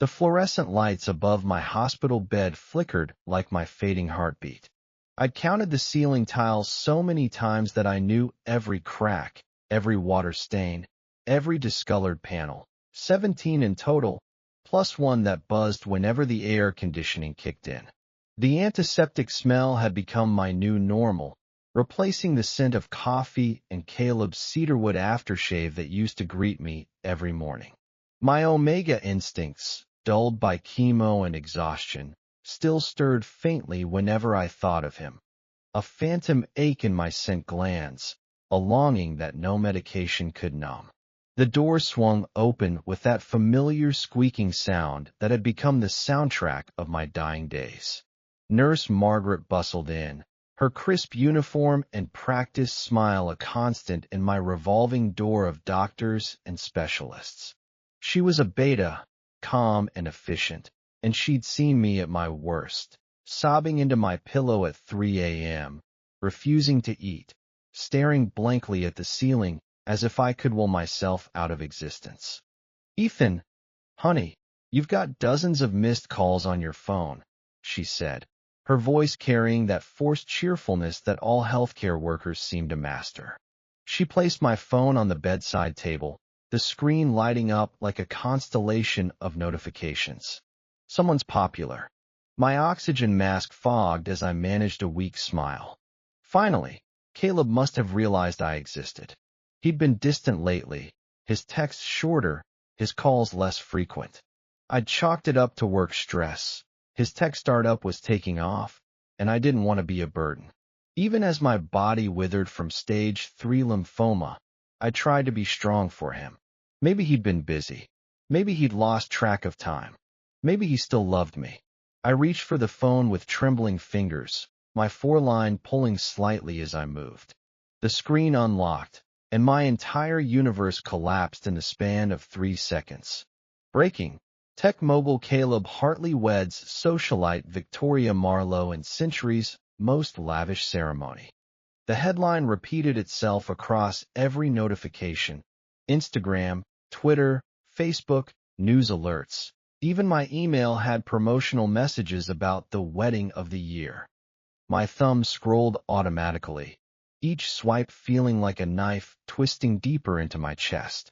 The fluorescent lights above my hospital bed flickered like my fading heartbeat. I'd counted the ceiling tiles so many times that I knew every crack, every water stain, every discolored panel. 17 in total, plus one that buzzed whenever the air conditioning kicked in. The antiseptic smell had become my new normal, replacing the scent of coffee and Caleb's cedarwood aftershave that used to greet me every morning. My omega instincts, dulled by chemo and exhaustion, still stirred faintly whenever I thought of him. A phantom ache in my scent glands, a longing that no medication could numb. The door swung open with that familiar squeaking sound that had become the soundtrack of my dying days. Nurse Margaret bustled in, her crisp uniform and practiced smile a constant in my revolving door of doctors and specialists. She was a beta, calm and efficient, and she'd seen me at my worst, sobbing into my pillow at 3 a.m., refusing to eat, staring blankly at the ceiling as if I could will myself out of existence. "Ethan, honey, you've got dozens of missed calls on your phone," she said, her voice carrying that forced cheerfulness that all healthcare workers seem to master. She placed my phone on the bedside table, the screen lighting up like a constellation of notifications. Someone's popular. My oxygen mask fogged as I managed a weak smile. Finally, Caleb must have realized I existed. He'd been distant lately, his texts shorter, his calls less frequent. I'd chalked it up to work stress. His tech startup was taking off, and I didn't want to be a burden. Even as my body withered from stage 3 lymphoma, I tried to be strong for him. Maybe he'd been busy. Maybe he'd lost track of time. Maybe he still loved me. I reached for the phone with trembling fingers, my foreline pulling slightly as I moved. The screen unlocked, and my entire universe collapsed in the span of 3 seconds. Breaking. Tech mogul Caleb Hartley weds socialite Victoria Marlowe in century's most lavish ceremony. The headline repeated itself across every notification: Instagram, Twitter, Facebook, news alerts. Even my email had promotional messages about the wedding of the year. My thumb scrolled automatically, each swipe feeling like a knife twisting deeper into my chest.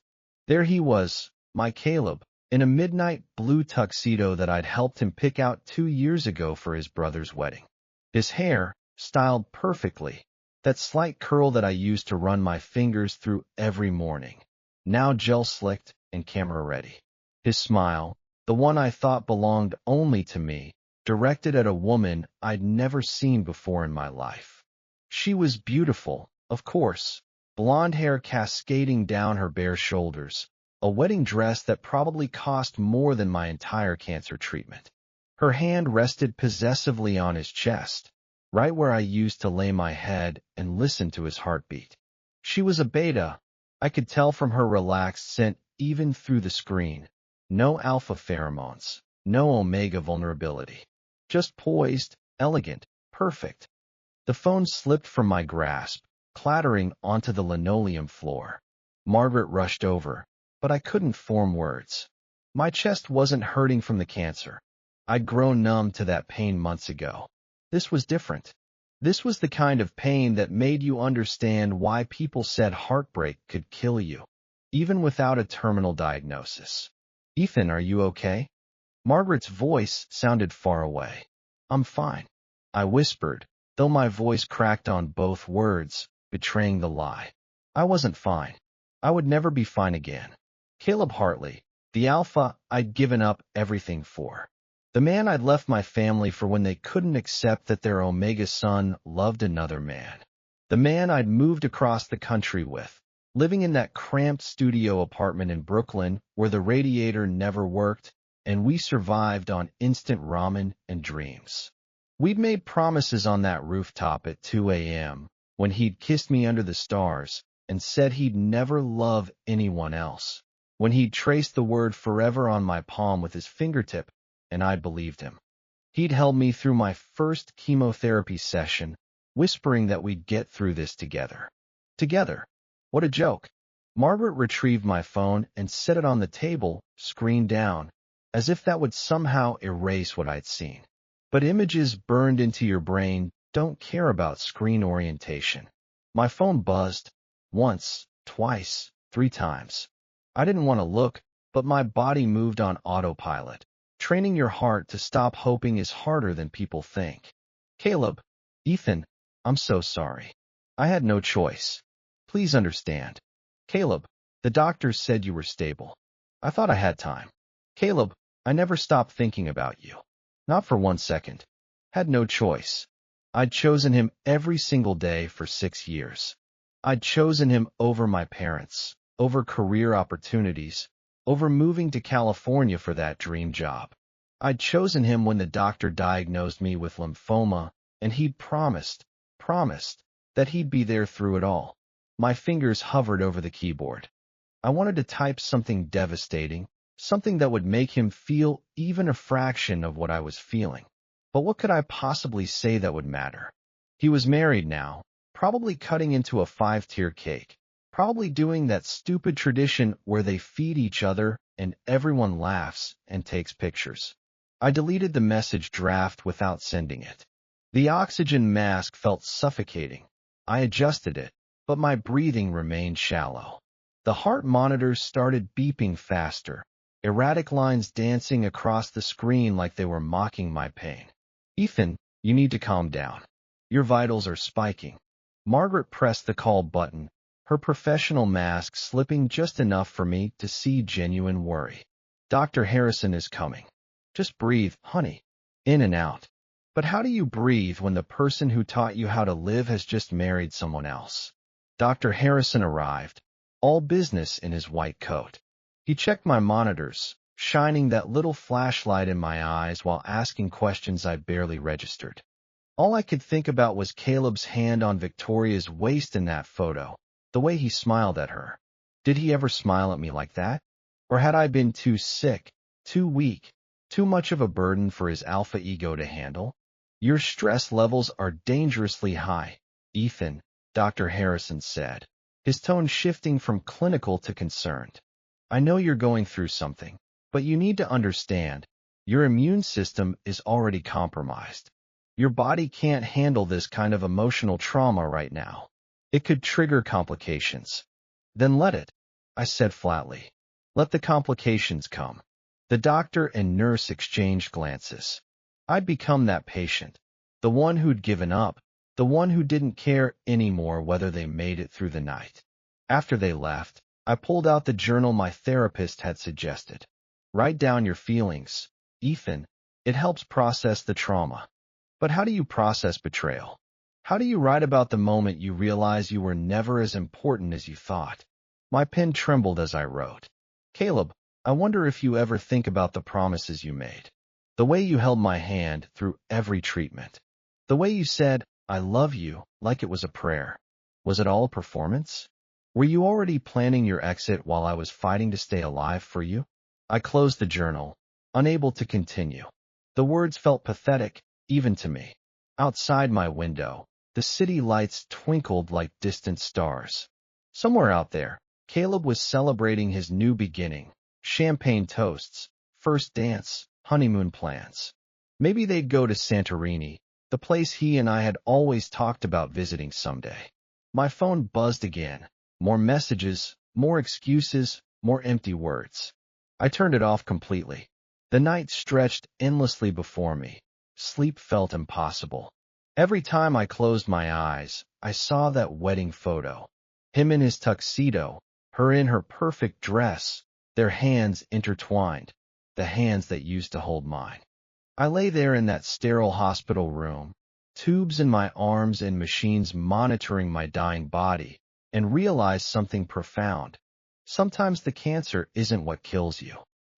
There he was, my Caleb, in a midnight blue tuxedo that I'd helped him pick out 2 years ago for his brother's wedding. His hair, styled perfectly, that slight curl that I used to run my fingers through every morning, now gel-slicked and camera-ready. His smile, the one I thought belonged only to me, directed at a woman I'd never seen before in my life. She was beautiful, of course, blonde hair cascading down her bare shoulders, a wedding dress that probably cost more than my entire cancer treatment. Her hand rested possessively on his chest, right where I used to lay my head and listen to his heartbeat. She was a beta. I could tell from her relaxed scent even through the screen. No alpha pheromones, no omega vulnerability. Just poised, elegant, perfect. The phone slipped from my grasp, clattering onto the linoleum floor. Margaret rushed over, but I couldn't form words. My chest wasn't hurting from the cancer. I'd grown numb to that pain months ago. This was different. This was the kind of pain that made you understand why people said heartbreak could kill you, even without a terminal diagnosis. "Ethan, are you okay?" Margaret's voice sounded far away. "I'm fine," I whispered, though my voice cracked on both words, betraying the lie. I wasn't fine. I would never be fine again. Caleb Hartley, the alpha I'd given up everything for. The man I'd left my family for when they couldn't accept that their omega son loved another man. The man I'd moved across the country with, living in that cramped studio apartment in Brooklyn where the radiator never worked, and we survived on instant ramen and dreams. We'd made promises on that rooftop at 2 a.m. when he'd kissed me under the stars and said he'd never love anyone else, when he'd traced the word forever on my palm with his fingertip, and I believed him. He'd held me through my first chemotherapy session, whispering that we'd get through this together. Together. What a joke. Margaret retrieved my phone and set it on the table, screen down. as if that would somehow erase what I'd seen. But images burned into your brain don't care about screen orientation. My phone buzzed once, twice, 3 times. I didn't want to look, but my body moved on autopilot. Training your heart to stop hoping is harder than people think. Caleb, Ethan, I'm so sorry. I had no choice. Please understand. Caleb, the doctors said you were stable. I thought I had time. Caleb, I never stopped thinking about you. Not for 1 second. Had no choice. I'd chosen him every single day for 6 years. I'd chosen him over my parents, over career opportunities, over moving to California for that dream job. I'd chosen him when the doctor diagnosed me with lymphoma, and he'd promised that he'd be there through it all. My fingers hovered over the keyboard. I wanted to type something devastating, something that would make him feel even a fraction of what I was feeling. But what could I possibly say that would matter? He was married now, probably cutting into a 5-tier cake, probably doing that stupid tradition where they feed each other and everyone laughs and takes pictures. I deleted the message draft without sending it. The oxygen mask felt suffocating. I adjusted it, but my breathing remained shallow. The heart monitors started beeping faster, erratic lines dancing across the screen like they were mocking my pain. Ethan, you need to calm down. Your vitals are spiking. Margaret pressed the call button, her professional mask slipping just enough for me to see genuine worry. Dr. Harrison is coming. Just breathe, honey. In and out. But how do you breathe when the person who taught you how to live has just married someone else? Dr. Harrison arrived, all business in his white coat. He checked my monitors, shining that little flashlight in my eyes while asking questions I barely registered. All I could think about was Caleb's hand on Victoria's waist in that photo, the way he smiled at her. Did he ever smile at me like that? Or had I been too sick, too weak, too much of a burden for his alpha ego to handle? Your stress levels are dangerously high, Ethan, Dr. Harrison said, his tone shifting from clinical to concerned. I know you're going through something, but you need to understand, your immune system is already compromised. Your body can't handle this kind of emotional trauma right now. It could trigger complications. Then let it, I said flatly. Let the complications come. The doctor and nurse exchanged glances. I'd become that patient, the one who'd given up, the one who didn't care anymore whether they made it through the night. After they left, I pulled out the journal my therapist had suggested. Write down your feelings, Ethan. It helps process the trauma. But how do you process betrayal? How do you write about the moment you realize you were never as important as you thought? My pen trembled as I wrote. Caleb, I wonder if you ever think about the promises you made. The way you held my hand through every treatment. The way you said, I love you, like it was a prayer. Was it all a performance? Were you already planning your exit while I was fighting to stay alive for you? I closed the journal, unable to continue. The words felt pathetic, even to me. Outside my window, the city lights twinkled like distant stars. Somewhere out there, Caleb was celebrating his new beginning. Champagne toasts, first dance, honeymoon plans. Maybe they'd go to Santorini, the place he and I had always talked about visiting someday. My phone buzzed again. More messages, more excuses, more empty words. I turned it off completely. The night stretched endlessly before me. Sleep felt impossible. Every time I closed my eyes, I saw that wedding photo. Him in his tuxedo, her in her perfect dress, their hands intertwined, the hands that used to hold mine. I lay there in that sterile hospital room, tubes in my arms and machines monitoring my dying body, and realized something profound. Sometimes the cancer isn't what kills you.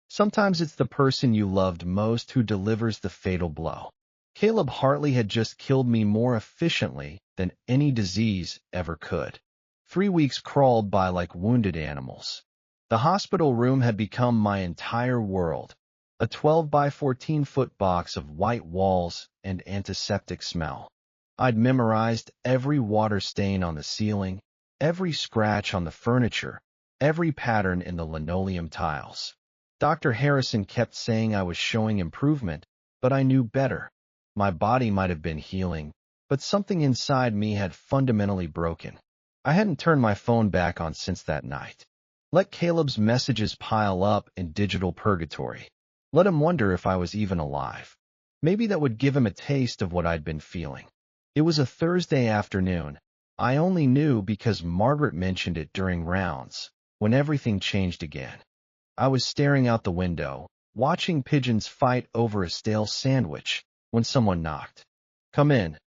Sometimes it's the person you loved most who delivers the fatal blow. Caleb Hartley had just killed me more efficiently than any disease ever could. 3 weeks crawled by like wounded animals. The hospital room had become my entire world, a 12 by 14-foot box of white walls and antiseptic smell. I'd memorized every water stain on the ceiling, every scratch on the furniture, every pattern in the linoleum tiles. Dr. Harrison kept saying I was showing improvement, but I knew better. My body might have been healing, but something inside me had fundamentally broken. I hadn't turned my phone back on since that night. Let Caleb's messages pile up in digital purgatory. Let him wonder if I was even alive. Maybe that would give him a taste of what I'd been feeling. It was a Thursday afternoon. I only knew because Margaret mentioned it during rounds, when everything changed again. I was staring out the window, watching pigeons fight over a stale sandwich, when someone knocked. "Come in,"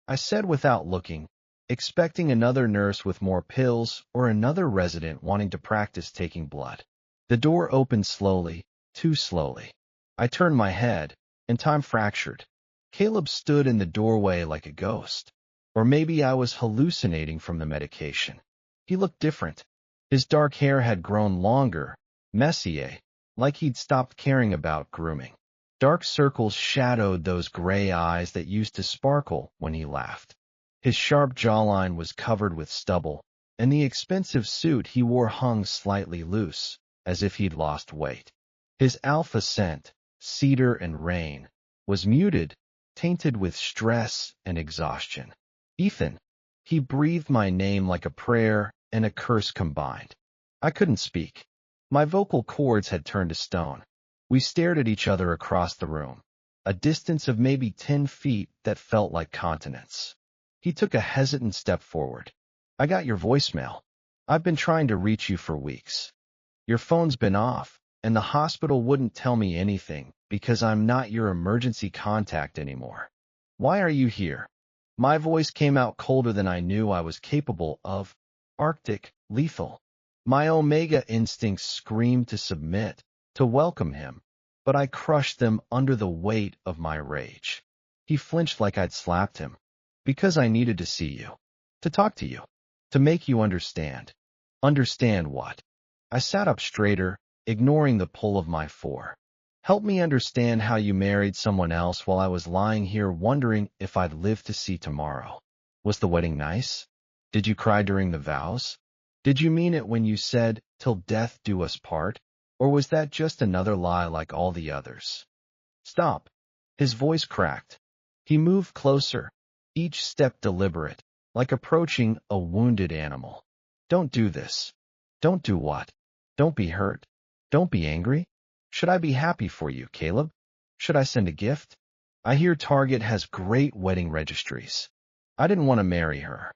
I said without looking, expecting another nurse with more pills or another resident wanting to practice taking blood. The door opened slowly, too slowly. I turned my head, and time fractured. Caleb stood in the doorway like a ghost. Or maybe I was hallucinating from the medication. He looked different. His dark hair had grown longer, messier, like he'd stopped caring about grooming. Dark circles shadowed those gray eyes that used to sparkle when he laughed. His sharp jawline was covered with stubble, and the expensive suit he wore hung slightly loose, as if he'd lost weight. His alpha scent, cedar and rain, was muted, tainted with stress and exhaustion. "Ethan." He breathed my name like a prayer and a curse combined. I couldn't speak. My vocal cords had turned to stone. We stared at each other across the room, a distance of maybe 10 feet that felt like continents. He took a hesitant step forward. "I got your voicemail. I've been trying to reach you for weeks. Your phone's been off, and the hospital wouldn't tell me anything because I'm not your emergency contact anymore. Why are you here?" My voice came out colder than I knew I was capable of. Arctic, lethal. My omega instincts screamed to submit, to welcome him, but I crushed them under the weight of my rage. He flinched like I'd slapped him. "Because I needed to see you. To talk to you. To make you understand." "Understand what?" I sat up straighter, ignoring the pull of my fore. "Help me understand how you married someone else while I was lying here wondering if I'd live to see tomorrow. Was the wedding nice? Did you cry during the vows? Did you mean it when you said, 'till death do us part'? Or was that just another lie like all the others?" "Stop." His voice cracked. He moved closer, each step deliberate, like approaching a wounded animal. "Don't do this." "Don't do what?" "Don't be hurt. Don't be angry. Should I be happy for you, Caleb? Should I send a gift? I hear Target has great wedding registries. I didn't want to marry her."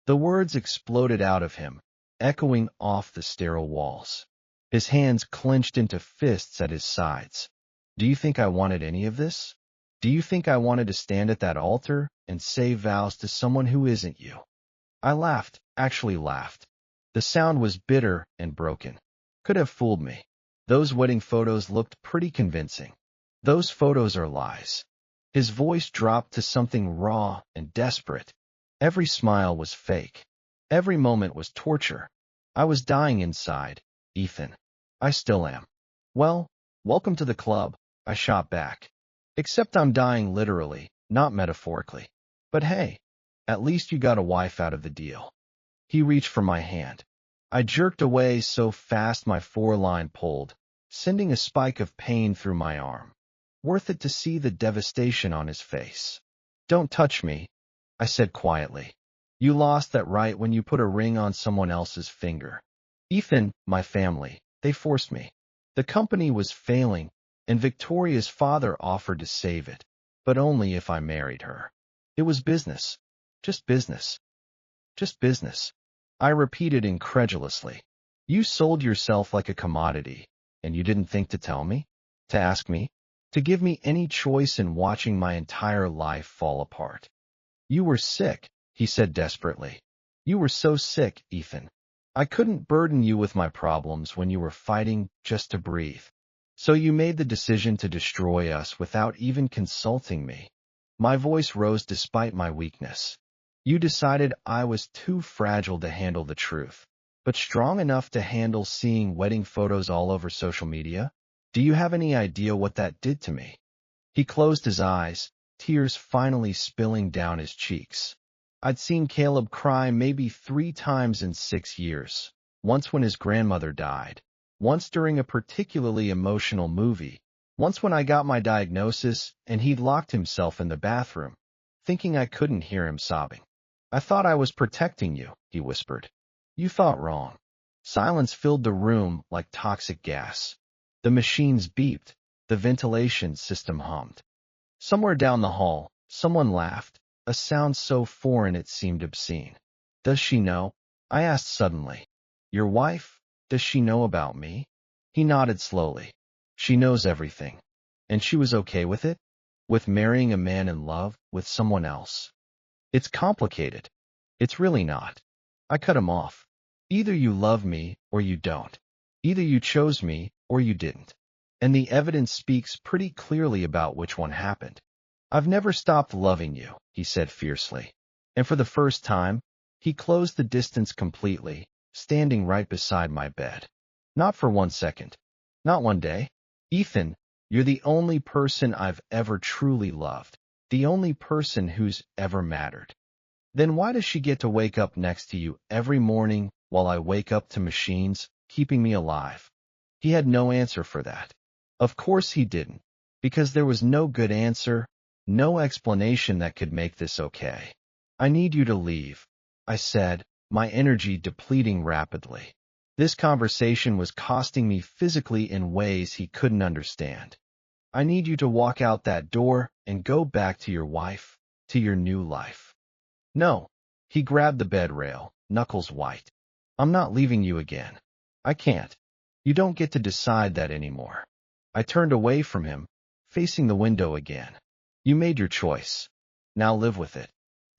The words exploded out of him, echoing off the sterile walls. His hands clenched into fists at his sides. "Do you think I wanted any of this? Do you think I wanted to stand at that altar and say vows to someone who isn't you?" I laughed, actually laughed. The sound was bitter and broken. Could have fooled me. Those wedding photos looked pretty convincing. Those photos are lies. His voice dropped to something raw and desperate. Every smile was fake. Every moment was torture. I was dying inside, Ethan. I still am. "Well, welcome to the club," I shot back. "Except I'm dying literally, not metaphorically. But hey, at least you got a wife out of the deal." He reached for my hand. I jerked away so fast my foreline pulled, sending a spike of pain through my arm. Worth it to see the devastation on his face. "Don't touch me," I said quietly. "You lost that right when you put a ring on someone else's finger." Ethan, my family, they forced me. The company was failing, and Victoria's father offered to save it, but only if I married her. It was business. Just business. Just business. I repeated incredulously. "You sold yourself like a commodity, and you didn't think to tell me? To ask me? To give me any choice in watching my entire life fall apart?" "You were sick," he said desperately. "You were so sick, Ethan. I couldn't burden you with my problems when you were fighting just to breathe. So you made the decision to destroy us without even consulting me." My voice rose despite my weakness. "You decided I was too fragile to handle the truth, but strong enough to handle seeing wedding photos all over social media? Do you have any idea what that did to me?" He closed his eyes, tears finally spilling down his cheeks. I'd seen Caleb cry maybe 3 times in 6 years, once when his grandmother died, once during a particularly emotional movie, once when I got my diagnosis and he'd locked himself in the bathroom, thinking I couldn't hear him sobbing. I thought I was protecting you, he whispered. You thought wrong. Silence filled the room like toxic gas. The machines beeped. The ventilation system hummed. Somewhere down the hall, someone laughed, a sound so foreign it seemed obscene. Does she know? I asked suddenly. Your wife? Does she know about me? He nodded slowly. She knows everything. And she was okay with it? With marrying a man in love with someone else? It's complicated. It's really not. I cut him off. Either you love me or you don't. Either you chose me or you didn't. And the evidence speaks pretty clearly about which one happened. I've never stopped loving you, he said fiercely. And for the first time, he closed the distance completely, standing right beside my bed. Not for 1 second. Not one day. Ethan, you're the only person I've ever truly loved. The only person who's ever mattered. Then why does she get to wake up next to you every morning while I wake up to machines, keeping me alive? He had no answer for that. Of course he didn't, because there was no good answer, no explanation that could make this okay. I need you to leave, I said, my energy depleting rapidly. This conversation was costing me physically in ways he couldn't understand. I need you to walk out that door and go back to your wife, to your new life. No. He grabbed the bed rail, knuckles white. I'm not leaving you again. I can't. You don't get to decide that anymore. I turned away from him, facing the window again. You made your choice. Now live with it.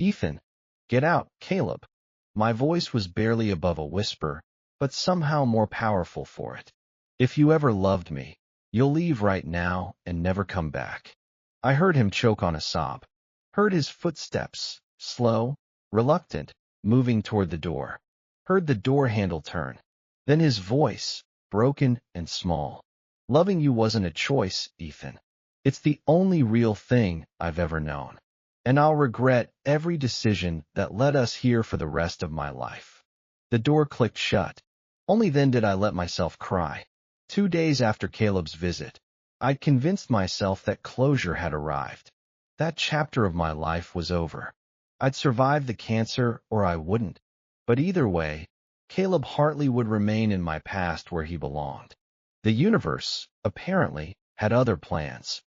Ethan, get out, Caleb. My voice was barely above a whisper, but somehow more powerful for it. If you ever loved me, you'll leave right now and never come back. I heard him choke on a sob. Heard his footsteps, slow, reluctant, moving toward the door. Heard the door handle turn. Then his voice, broken and small. Loving you wasn't a choice, Ethan. It's the only real thing I've ever known. And I'll regret every decision that led us here for the rest of my life. The door clicked shut. Only then did I let myself cry. 2 days after Caleb's visit, I'd convinced myself that closure had arrived. That chapter of my life was over. I'd survive the cancer or I wouldn't. But either way, Caleb Hartley would remain in my past where he belonged. The universe, apparently, had other plans.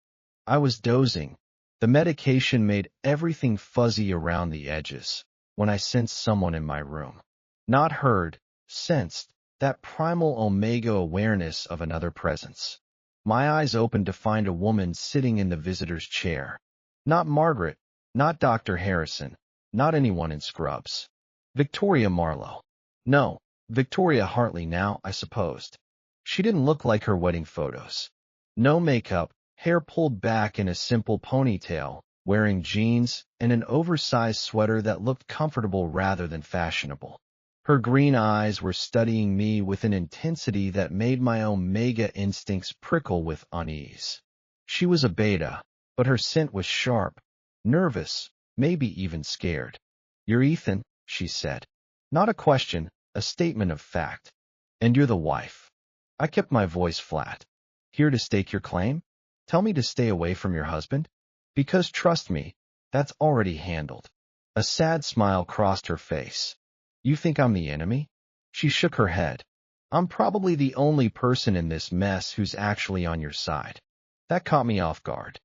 I was dozing. The medication made everything fuzzy around the edges when I sensed someone in my room. Not heard, sensed, that primal omega awareness of another presence. My eyes opened to find a woman sitting in the visitor's chair. Not Margaret, not Dr. Harrison, not anyone in scrubs. Victoria Marlowe. No, Victoria Hartley now, I supposed. She didn't look like her wedding photos. No makeup, hair pulled back in a simple ponytail, wearing jeans and an oversized sweater that looked comfortable rather than fashionable. Her green eyes were studying me with an intensity that made my omega instincts prickle with unease. She was a beta, but her scent was sharp, nervous, maybe even scared. You're Ethan, she said. Not a question, a statement of fact. And you're the wife. I kept my voice flat. Here to stake your claim? Tell me to stay away from your husband? Because trust me, that's already handled. A sad smile crossed her face. You think I'm the enemy? She shook her head. I'm probably the only person in this mess who's actually on your side. That caught me off guard.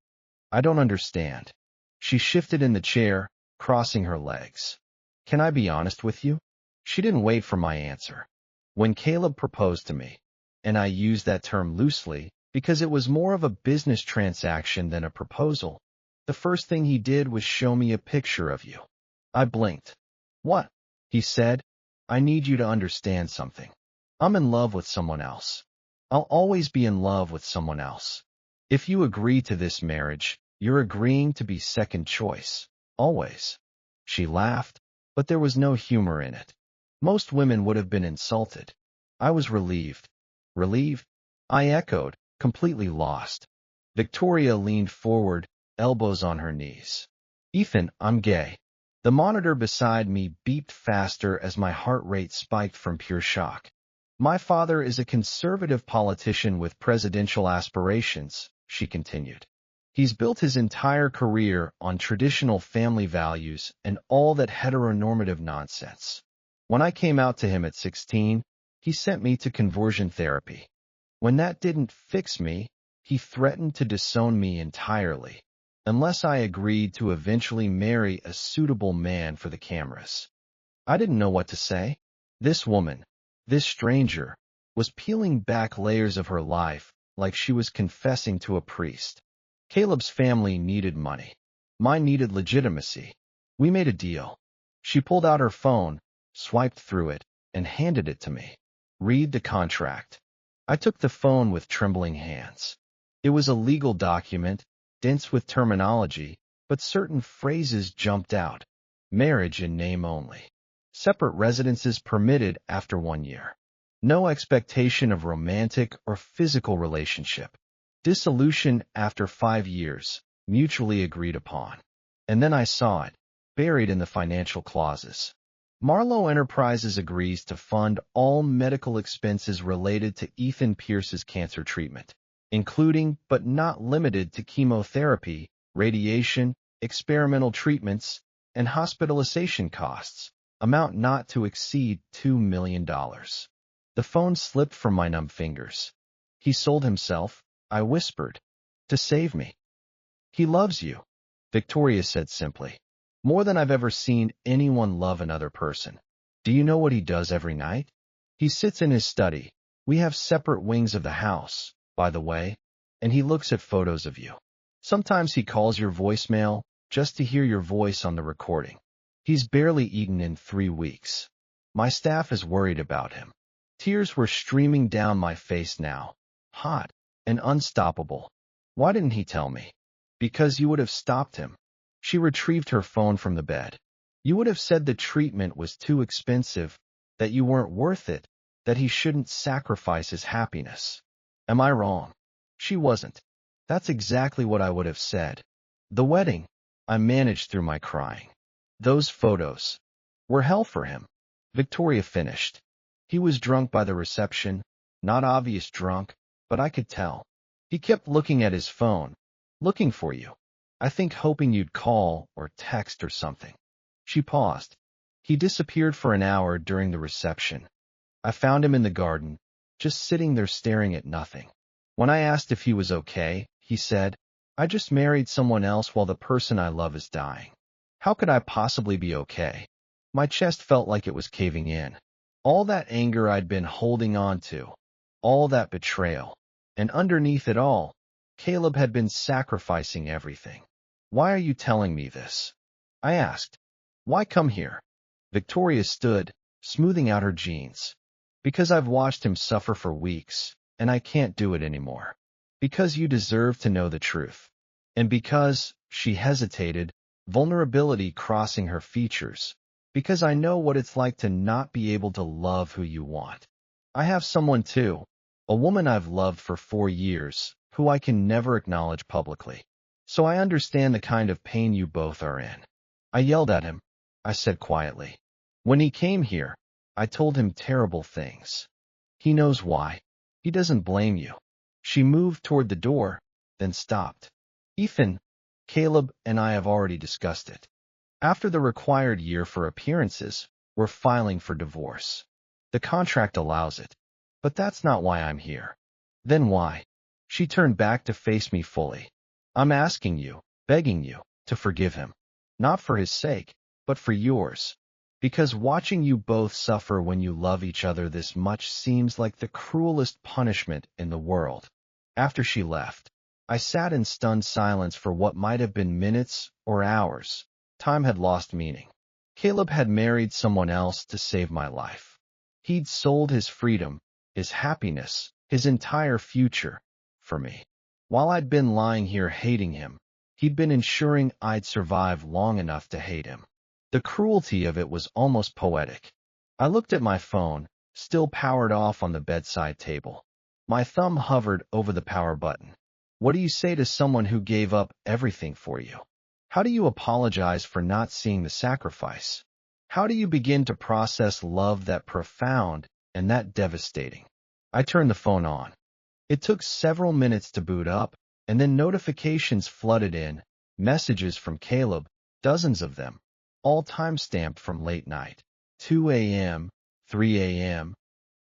I don't understand. She shifted in the chair, crossing her legs. Can I be honest with you? She didn't wait for my answer. When Caleb proposed to me, and I use that term loosely because it was more of a business transaction than a proposal, the first thing he did was show me a picture of you. I blinked. What? He said. I need you to understand something. I'm in love with someone else. I'll always be in love with someone else. If you agree to this marriage, you're agreeing to be second choice. Always. She laughed, but there was no humor in it. Most women would have been insulted. I was relieved. Relieved? I echoed, completely lost. Victoria leaned forward, elbows on her knees. Ethan, I'm gay. The monitor beside me beeped faster as my heart rate spiked from pure shock. My father is a conservative politician with presidential aspirations, she continued. He's built his entire career on traditional family values and all that heteronormative nonsense. When I came out to him at 16, he sent me to conversion therapy. When that didn't fix me, he threatened to disown me entirely, unless I agreed to eventually marry a suitable man for the cameras. I didn't know what to say. This woman, this stranger, was peeling back layers of her life like she was confessing to a priest. Caleb's family needed money. Mine needed legitimacy. We made a deal. She pulled out her phone, swiped through it, and handed it to me. Read the contract. I took the phone with trembling hands. It was a legal document, dense with terminology, but certain phrases jumped out. Marriage in name only. Separate residences permitted after 1 year. No expectation of romantic or physical relationship. Dissolution after 5 years, mutually agreed upon. And then I saw it, buried in the financial clauses. Marlowe Enterprises agrees to fund all medical expenses related to Ethan Pierce's cancer treatment, including but not limited to chemotherapy, radiation, experimental treatments, and hospitalization costs, amount not to exceed $2 million. The phone slipped from my numb fingers. He sold himself, I whispered, to save me. He loves you, Victoria said simply. More than I've ever seen anyone love another person. Do you know what he does every night? He sits in his study. We have separate wings of the house, by the way, and he looks at photos of you. Sometimes he calls your voicemail just to hear your voice on the recording. He's barely eaten in 3 weeks. My staff is worried about him. Tears were streaming down my face now, hot and unstoppable. Why didn't he tell me? Because you would have stopped him. She retrieved her phone from the bed. You would have said the treatment was too expensive, that you weren't worth it, that he shouldn't sacrifice his happiness. Am I wrong? She wasn't. That's exactly what I would have said. The wedding, I managed through my crying. Those photos were hell for him. Victoria finished. He was drunk by the reception, not obvious drunk, but I could tell. He kept looking at his phone, looking for you. I think hoping you'd call or text or something. She paused. He disappeared for an hour during the reception. I found him in the garden, just sitting there staring at nothing. When I asked if he was okay, he said, I just married someone else while the person I love is dying. How could I possibly be okay? My chest felt like it was caving in. All that anger I'd been holding on to, all that betrayal, and underneath it all, Caleb had been sacrificing everything. Why are you telling me this? I asked. Why come here? Victoria stood, smoothing out her jeans. Because I've watched him suffer for weeks, and I can't do it anymore. Because you deserve to know the truth. And because, she hesitated, vulnerability crossing her features. Because I know what it's like to not be able to love who you want. I have someone too, a woman I've loved for 4 years, who I can never acknowledge publicly. So I understand the kind of pain you both are in. I yelled at him. I said quietly. When he came here, I told him terrible things. He knows why. He doesn't blame you. She moved toward the door, then stopped. Ethan, Caleb and I have already discussed it. After the required year for appearances, we're filing for divorce. The contract allows it. But that's not why I'm here. Then why? She turned back to face me fully. I'm asking you, begging you, to forgive him. Not for his sake, but for yours. Because watching you both suffer when you love each other this much seems like the cruelest punishment in the world. After she left, I sat in stunned silence for what might have been minutes or hours. Time had lost meaning. Caleb had married someone else to save my life. He'd sold his freedom, his happiness, his entire future, for me. While I'd been lying here hating him, he'd been ensuring I'd survive long enough to hate him. The cruelty of it was almost poetic. I looked at my phone, still powered off on the bedside table. My thumb hovered over the power button. What do you say to someone who gave up everything for you? How do you apologize for not seeing the sacrifice? How do you begin to process love that profound and that devastating. I turned the phone on. It took several minutes to boot up, and then notifications flooded in, messages from Caleb, dozens of them, all time-stamped from late night, 2 a.m., 3 a.m.,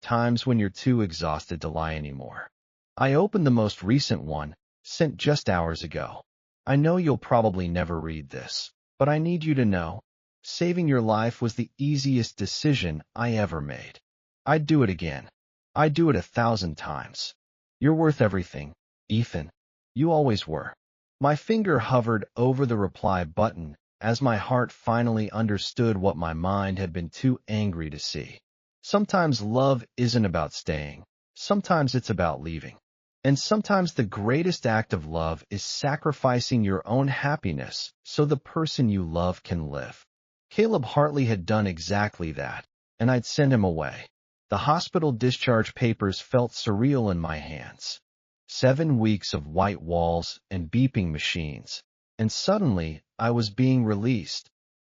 times when you're too exhausted to lie anymore. I opened the most recent one, sent just hours ago. I know you'll probably never read this, but I need you to know, saving your life was the easiest decision I ever made. I'd do it again. I'd do it 1,000 times. You're worth everything, Ethan. You always were. My finger hovered over the reply button as my heart finally understood what my mind had been too angry to see. Sometimes love isn't about staying. Sometimes it's about leaving. And sometimes the greatest act of love is sacrificing your own happiness so the person you love can live. Caleb Hartley had done exactly that, and I'd sent him away. The hospital discharge papers felt surreal in my hands. 7 weeks of white walls and beeping machines, and suddenly I was being released,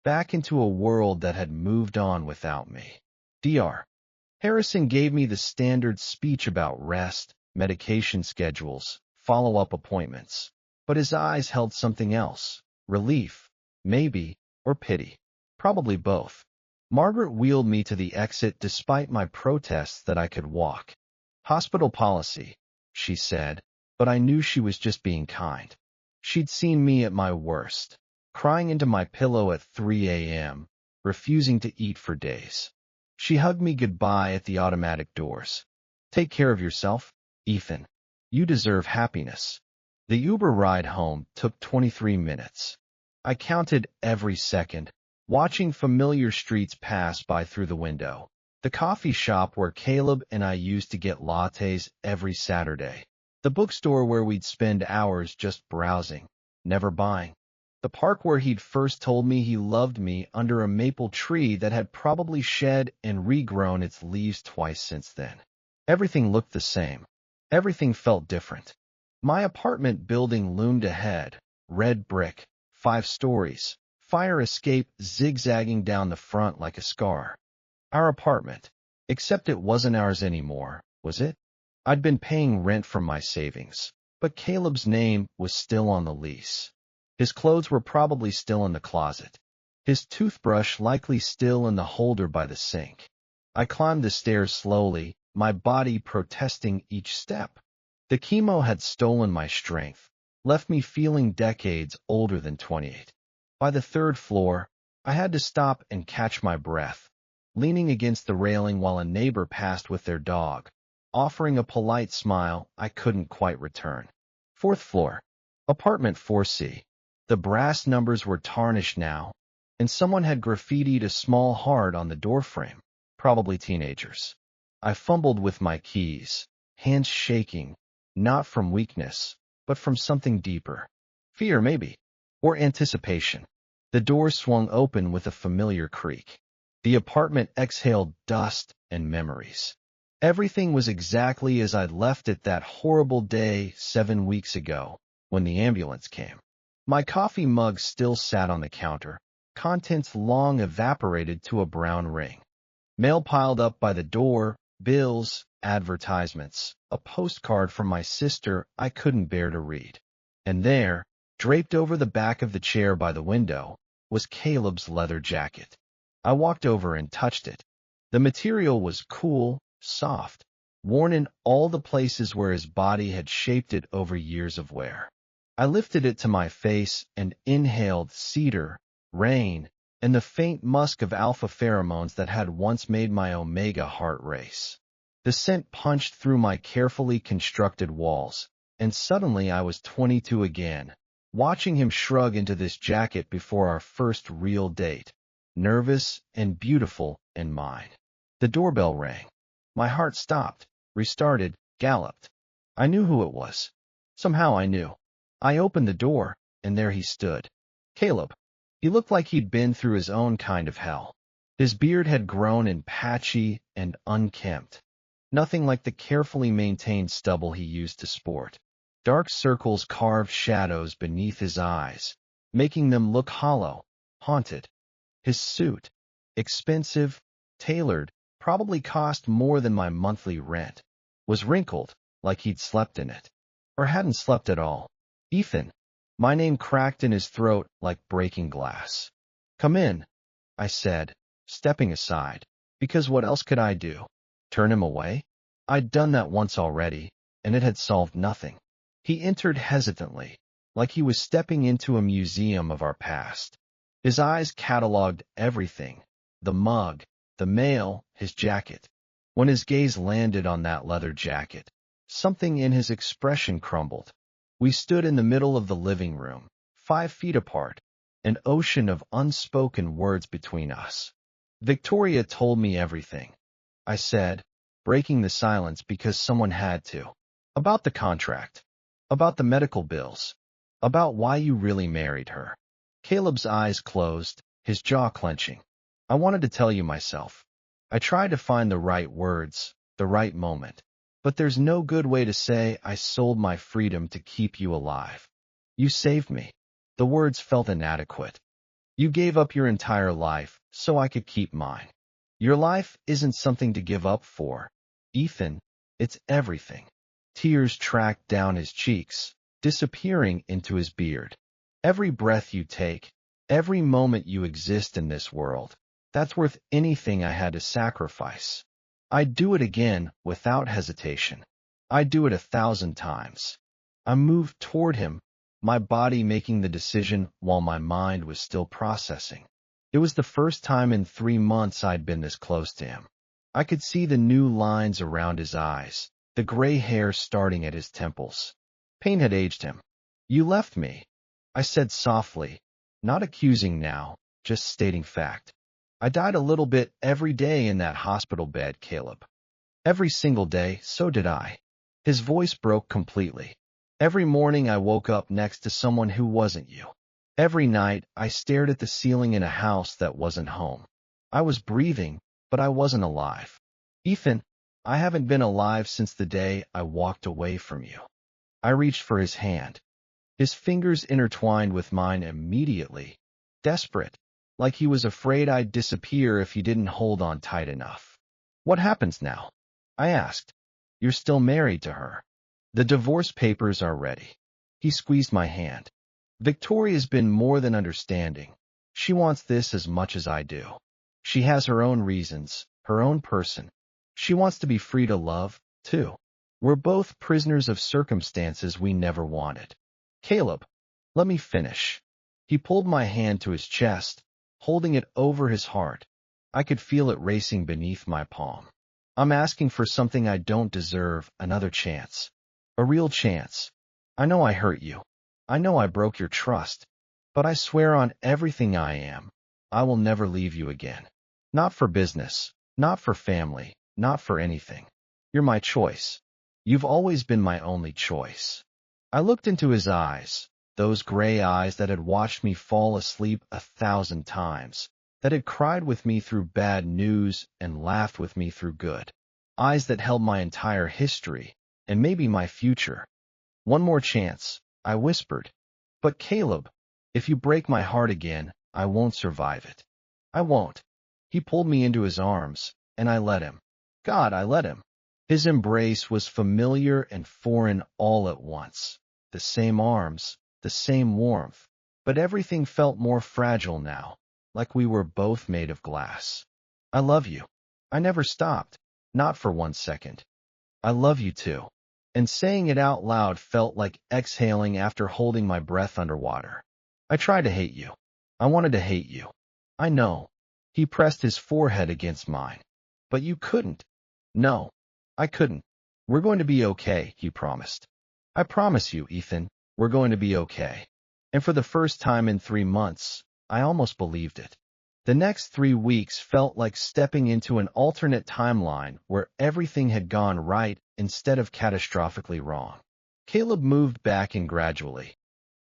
back into a world that had moved on without me. Dr. Harrison gave me the standard speech about rest, medication schedules, follow-up appointments, but his eyes held something else, relief, maybe, or pity, probably both. Margaret wheeled me to the exit despite my protests that I could walk. Hospital policy, she said, but I knew she was just being kind. She'd seen me at my worst, crying into my pillow at 3 a.m., refusing to eat for days. She hugged me goodbye at the automatic doors. Take care of yourself, Ethan. You deserve happiness. The Uber ride home took 23 minutes. I counted every second, watching familiar streets pass by through the window. The coffee shop where Caleb and I used to get lattes every Saturday. The bookstore where we'd spend hours just browsing, never buying. The park where he'd first told me he loved me under a maple tree that had probably shed and regrown its leaves twice since then. Everything looked the same. Everything felt different. My apartment building loomed ahead, red brick, 5 stories, fire escape zigzagging down the front like a scar. Our apartment, except it wasn't ours anymore, was it? I'd been paying rent from my savings, but Caleb's name was still on the lease. His clothes were probably still in the closet. His toothbrush likely still in the holder by the sink. I climbed the stairs slowly, my body protesting each step. The chemo had stolen my strength, left me feeling decades older than 28. By the 3rd floor, I had to stop and catch my breath, leaning against the railing while a neighbor passed with their dog, offering a polite smile I couldn't quite return. 4th floor, apartment 4C. The brass numbers were tarnished now, and someone had graffitied a small heart on the doorframe, probably teenagers. I fumbled with my keys, hands shaking, not from weakness, but from something deeper. Fear, maybe, or anticipation. The door swung open with a familiar creak. The apartment exhaled dust and memories. Everything was exactly as I'd left it that horrible day 7 weeks ago, when the ambulance came. My coffee mug still sat on the counter, contents long evaporated to a brown ring. Mail piled up by the door, bills, advertisements, a postcard from my sister I couldn't bear to read. And there, draped over the back of the chair by the window, was Caleb's leather jacket. I walked over and touched it. The material was cool, soft, worn in all the places where his body had shaped it over years of wear. I lifted it to my face and inhaled cedar, rain, and the faint musk of alpha pheromones that had once made my omega heart race. The scent punched through my carefully constructed walls, and suddenly I was 22 again, watching him shrug into this jacket before our first real date, nervous and beautiful and mine. The doorbell rang. My heart stopped, restarted, galloped. I knew who it was. Somehow I knew. I opened the door, and there he stood. Caleb. He looked like he'd been through his own kind of hell. His beard had grown in patchy and unkempt. Nothing like the carefully maintained stubble he used to sport. Dark circles carved shadows beneath his eyes, making them look hollow, haunted. His suit, expensive, tailored, probably cost more than my monthly rent, was wrinkled like he'd slept in it, or hadn't slept at all. Ethan, my name cracked in his throat like breaking glass. Come in, I said, stepping aside, because what else could I do? Turn him away? I'd done that once already, and it had solved nothing. He entered hesitantly, like he was stepping into a museum of our past. His eyes cataloged everything, the mug, the mail, his jacket. When his gaze landed on that leather jacket, something in his expression crumbled. We stood in the middle of the living room, 5 feet apart, an ocean of unspoken words between us. Victoria told me everything, I said, breaking the silence because someone had to. About the contract, about the medical bills, about why you really married her. Caleb's eyes closed, his jaw clenching. I wanted to tell you myself. I tried to find the right words, the right moment. But there's no good way to say I sold my freedom to keep you alive. You saved me. The words felt inadequate. You gave up your entire life so I could keep mine. Your life isn't something to give up for, Ethan. It's everything. Tears tracked down his cheeks, disappearing into his beard. Every breath you take, every moment you exist in this world, that's worth anything I had to sacrifice. I'd do it again without hesitation. I'd do it 1,000 times. I moved toward him, my body making the decision while my mind was still processing. It was the first time in 3 months I'd been this close to him. I could see the new lines around his eyes, the gray hair starting at his temples. Pain had aged him. You left me, I said softly, not accusing now, just stating fact. I died a little bit every day in that hospital bed, Caleb. Every single day, so did I. His voice broke completely. Every morning I woke up next to someone who wasn't you. Every night I stared at the ceiling in a house that wasn't home. I was breathing, but I wasn't alive. Ethan, I haven't been alive since the day I walked away from you. I reached for his hand. His fingers intertwined with mine immediately, desperate, like he was afraid I'd disappear if he didn't hold on tight enough. What happens now? I asked. You're still married to her. The divorce papers are ready. He squeezed my hand. Victoria's been more than understanding. She wants this as much as I do. She has her own reasons, her own person. She wants to be free to love, too. We're both prisoners of circumstances we never wanted. Caleb, let me finish. He pulled my hand to his chest, holding it over his heart. I could feel it racing beneath my palm. I'm asking for something I don't deserve, another chance. A real chance. I know I hurt you. I know I broke your trust. But I swear on everything I am, I will never leave you again. Not for business, not for family, not for anything. You're my choice. You've always been my only choice. I looked into his eyes, those gray eyes that had watched me fall asleep 1,000 times, that had cried with me through bad news and laughed with me through good. Eyes that held my entire history, and maybe my future. One more chance, I whispered. But Caleb, if you break my heart again, I won't survive it. I won't. He pulled me into his arms, and I let him. God, I let him. His embrace was familiar and foreign all at once. The same arms, the same warmth, but everything felt more fragile now, like we were both made of glass. I love you. I never stopped, not for 1 second. I love you too. And saying it out loud felt like exhaling after holding my breath underwater. I tried to hate you. I wanted to hate you. I know. He pressed his forehead against mine. But you couldn't. No, I couldn't. We're going to be okay, he promised. I promise you, Ethan, we're going to be okay. And for the first time in 3 months, I almost believed it. The next 3 weeks felt like stepping into an alternate timeline where everything had gone right instead of catastrophically wrong. Caleb moved back in gradually.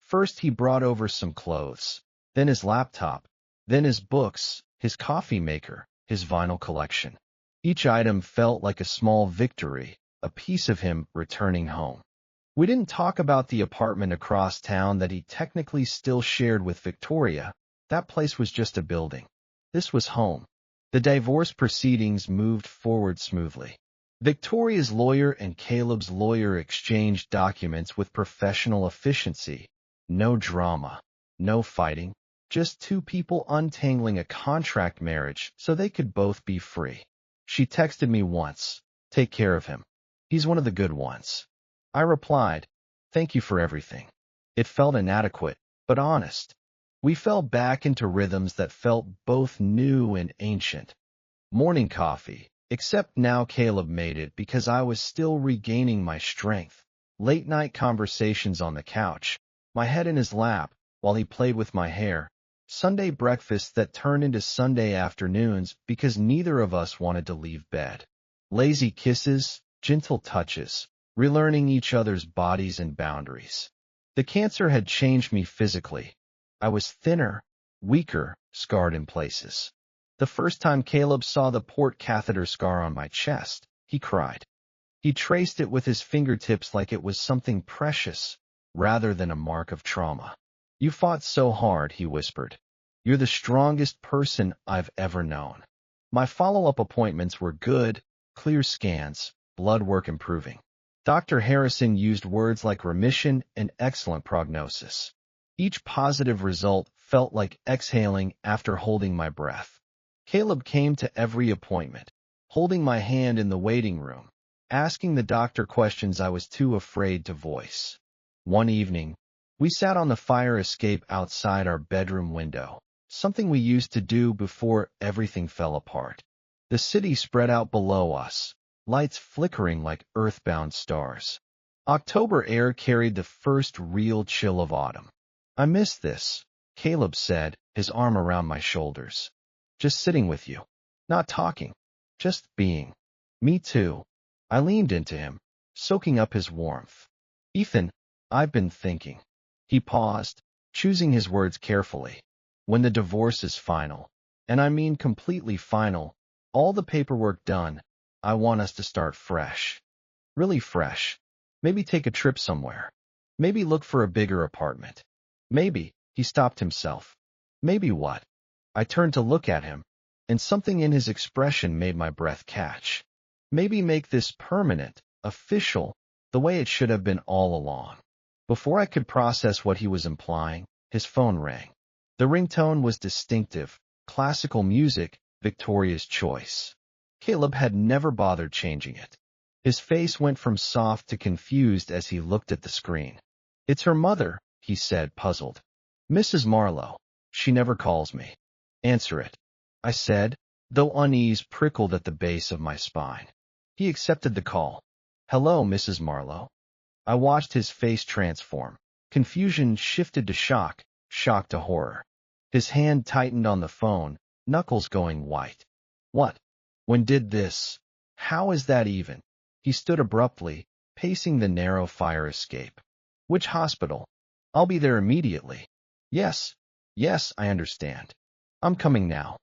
First he brought over some clothes, then his laptop, then his books, his coffee maker, his vinyl collection. Each item felt like a small victory, a piece of him returning home. We didn't talk about the apartment across town that he technically still shared with Victoria. That place was just a building. This was home. The divorce proceedings moved forward smoothly. Victoria's lawyer and Caleb's lawyer exchanged documents with professional efficiency. No drama, no fighting, just two people untangling a contract marriage so they could both be free. She texted me once, "Take care of him. He's one of the good ones." I replied, "Thank you for everything." It felt inadequate, but honest. We fell back into rhythms that felt both new and ancient. Morning coffee, except now Caleb made it because I was still regaining my strength. Late night conversations on the couch, my head in his lap while he played with my hair. Sunday breakfasts that turned into Sunday afternoons because neither of us wanted to leave bed. Lazy kisses, gentle touches, relearning each other's bodies and boundaries. The cancer had changed me physically. I was thinner, weaker, scarred in places. The first time Caleb saw the port catheter scar on my chest, he cried. He traced it with his fingertips like it was something precious, rather than a mark of trauma. "You fought so hard," he whispered. "You're the strongest person I've ever known." My follow-up appointments were good, clear scans, blood work improving. Dr. Harrison used words like remission and excellent prognosis. Each positive result felt like exhaling after holding my breath. Caleb came to every appointment, holding my hand in the waiting room, asking the doctor questions I was too afraid to voice. One evening, we sat on the fire escape outside our bedroom window, something we used to do before everything fell apart. The city spread out below us, lights flickering like earthbound stars. October air carried the first real chill of autumn. "I miss this," Caleb said, his arm around my shoulders. "Just sitting with you. Not talking. Just being." "Me too." I leaned into him, soaking up his warmth. "Ethan, I've been thinking." He paused, choosing his words carefully. "When the divorce is final, and I mean completely final, all the paperwork done, I want us to start fresh. Really fresh. Maybe take a trip somewhere. Maybe look for a bigger apartment. Maybe," he stopped himself. "Maybe what?" I turned to look at him, and something in his expression made my breath catch. "Maybe make this permanent, official, the way it should have been all along." Before I could process what he was implying, his phone rang. The ringtone was distinctive, classical music, Victoria's choice. Caleb had never bothered changing it. His face went from soft to confused as he looked at the screen. "It's her mother," he said, puzzled. "Mrs. Marlowe. She never calls me." "Answer it," I said, though unease prickled at the base of my spine. He accepted the call. "Hello, Mrs. Marlowe." I watched his face transform. Confusion shifted to shock, shock to horror. His hand tightened on the phone, knuckles going white. "What? When did this? How is that even?" He stood abruptly, pacing the narrow fire escape. "Which hospital?" "I'll be there immediately." Yes, I understand. I'm coming now."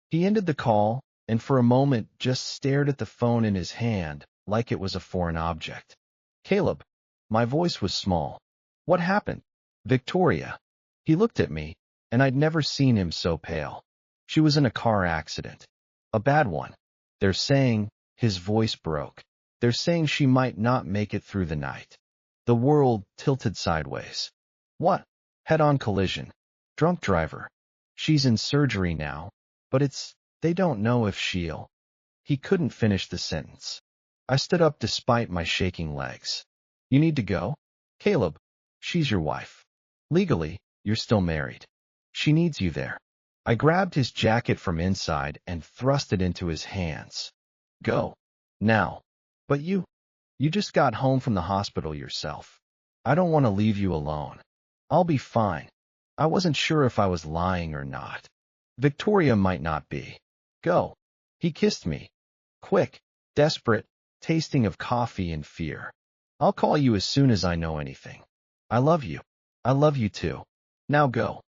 He ended the call, and for a moment just stared at the phone in his hand like it was a foreign object. "Caleb." My voice was small. "What happened?" "Victoria." He looked at me, and I'd never seen him so pale. "She was in a car accident. A bad one. They're saying," his voice broke, "they're saying she might not make it through the night." The world tilted sideways. "What?" "Head-on collision. Drunk driver. She's in surgery now, but they don't know if she'll." He couldn't finish the sentence. I stood up despite my shaking legs. "You need to go?" "Caleb, she's your wife. Legally, you're still married. She needs you there." I grabbed his jacket from inside and thrust it into his hands. "Go. Now." "But you just got home from the hospital yourself. I don't want to leave you alone." "I'll be fine." I wasn't sure if I was lying or not. Victoria might not be. "Go." He kissed me. Quick, desperate, tasting of coffee and fear. "I'll call you as soon as I know anything. I love you. I love you too. Now go."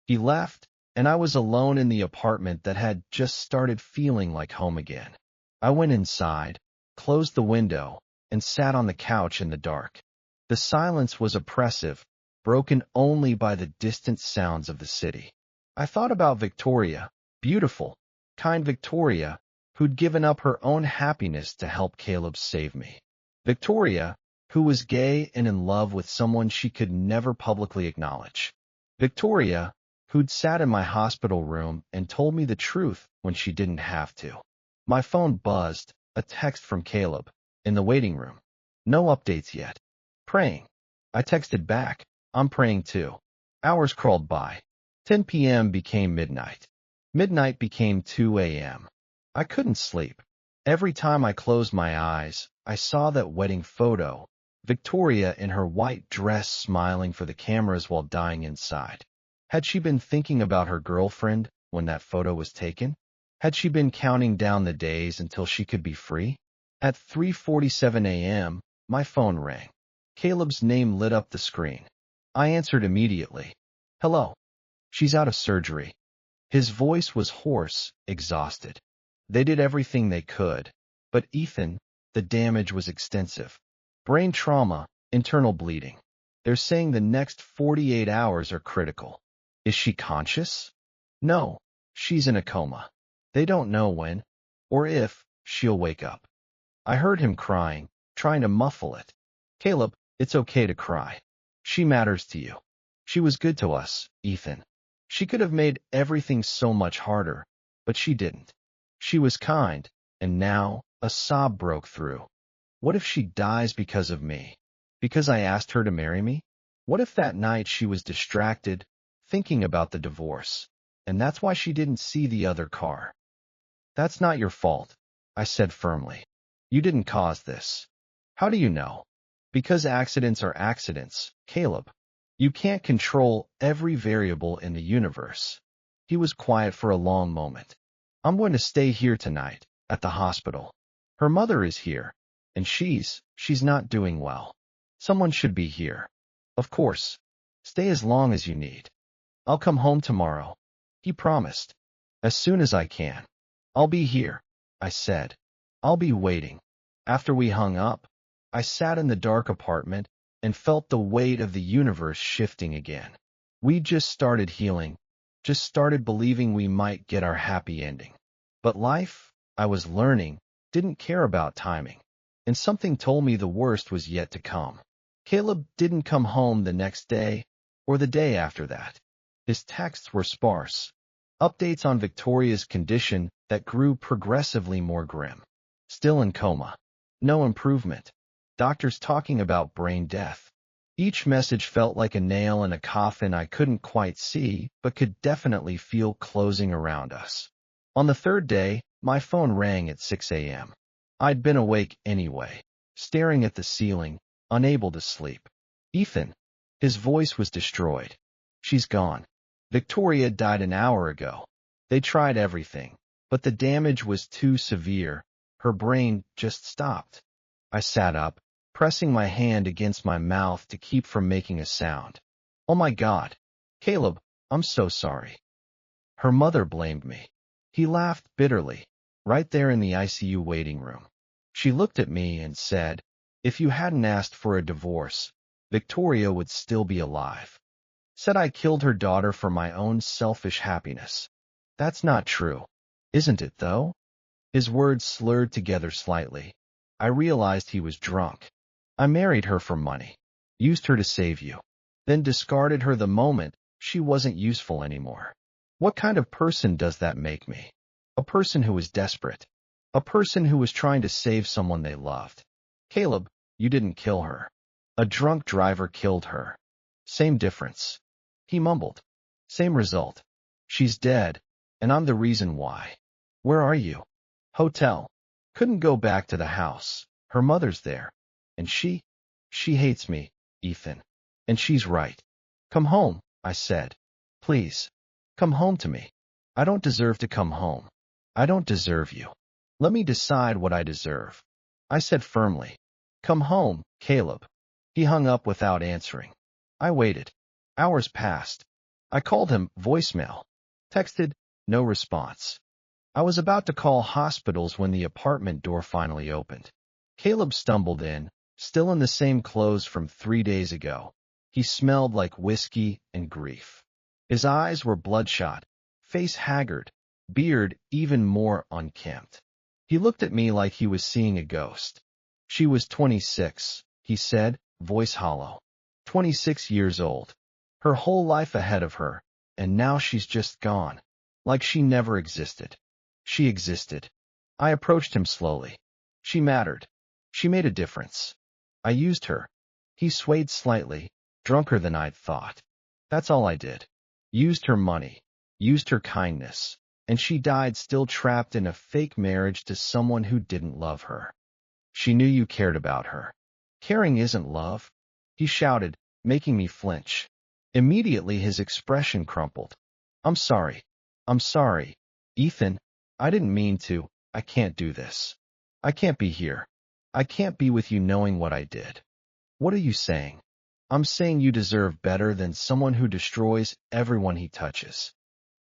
He left, and I was alone in the apartment that had just started feeling like home again. I went inside, closed the window, and sat on the couch in the dark. The silence was oppressive, broken only by the distant sounds of the city. I thought about Victoria, beautiful, kind Victoria, who'd given up her own happiness to help Caleb save me. Victoria, who was gay and in love with someone she could never publicly acknowledge. Victoria, who'd sat in my hospital room and told me the truth when she didn't have to. My phone buzzed, a text from Caleb, in the waiting room. No updates yet. Praying. I texted back, I'm praying too. Hours crawled by. 10 p.m. became midnight. Midnight became 2 a.m. I couldn't sleep. Every time I closed my eyes, I saw that wedding photo, Victoria in her white dress smiling for the cameras while dying inside. Had she been thinking about her girlfriend when that photo was taken? Had she been counting down the days until she could be free? At 3:47 a.m., my phone rang. Caleb's name lit up the screen. I answered immediately. Hello. She's out of surgery. His voice was hoarse, exhausted. They did everything they could. But Ethan, the damage was extensive. Brain trauma, internal bleeding. They're saying the next 48 hours are critical. Is she conscious? No, she's in a coma. They don't know when, or if, she'll wake up. I heard him crying, trying to muffle it. Caleb, it's okay to cry. She matters to you. She was good to us, Ethan. She could have made everything so much harder, but she didn't. She was kind, and now a sob broke through. What if she dies because of me? Because I asked her to marry me? What if that night she was distracted, thinking about the divorce, and that's why she didn't see the other car? That's not your fault, I said firmly. You didn't cause this. How do you know? Because accidents are accidents, Caleb. You can't control every variable in the universe. He was quiet for a long moment. I'm going to stay here tonight, at the hospital. Her mother is here, and she's not doing well. Someone should be here. Of course. Stay as long as you need. I'll come home tomorrow, he promised. As soon as I can. I'll be here, I said. I'll be waiting. After we hung up, I sat in the dark apartment and felt the weight of the universe shifting again. We just started healing, just started believing we might get our happy ending. But life, I was learning, didn't care about timing, and something told me the worst was yet to come. Caleb didn't come home the next day or the day after that. His texts were sparse. Updates on Victoria's condition that grew progressively more grim. Still in coma. No improvement. Doctors talking about brain death. Each message felt like a nail in a coffin I couldn't quite see, but could definitely feel closing around us. On the third day, my phone rang at 6 a.m. I'd been awake anyway, staring at the ceiling, unable to sleep. Ethan. His voice was destroyed. She's gone. Victoria died an hour ago. They tried everything, but the damage was too severe. Her brain just stopped. I sat up, pressing my hand against my mouth to keep from making a sound. Oh my God. Caleb, I'm so sorry. Her mother blamed me. He laughed bitterly, right there in the ICU waiting room. She looked at me and said, if you hadn't asked for a divorce, Victoria would still be alive. Said I killed her daughter for my own selfish happiness. That's not true. Isn't it, though? His words slurred together slightly. I realized he was drunk. I married her for money, used her to save you, then discarded her the moment she wasn't useful anymore. What kind of person does that make me? A person who was desperate. A person who was trying to save someone they loved. Caleb, you didn't kill her. A drunk driver killed her. Same difference. He mumbled. Same result. She's dead, and I'm the reason why. Where are you? Hotel. Couldn't go back to the house. Her mother's there. And she hates me, Ethan. And she's right. Come home, I said. Please. Come home to me. I don't deserve to come home. I don't deserve you. Let me decide what I deserve. I said firmly. Come home, Caleb. He hung up without answering. I waited. Hours passed. I called him voicemail. Texted, no response. I was about to call hospitals when the apartment door finally opened. Caleb stumbled in, still in the same clothes from 3 days ago. He smelled like whiskey and grief. His eyes were bloodshot, face haggard, beard even more unkempt. He looked at me like he was seeing a ghost. She was 26, he said, voice hollow. 26 years old. Her whole life ahead of her, and now she's just gone. Like she never existed. She existed. I approached him slowly. She mattered. She made a difference. I used her. He swayed slightly, drunker than I'd thought. That's all I did. Used her money. Used her kindness. And she died still trapped in a fake marriage to someone who didn't love her. She knew you cared about her. Caring isn't love, he shouted, making me flinch. Immediately his expression crumpled. I'm sorry. I'm sorry. Ethan, I didn't mean to. I can't do this. I can't be here. I can't be with you knowing what I did. What are you saying? I'm saying you deserve better than someone who destroys everyone he touches.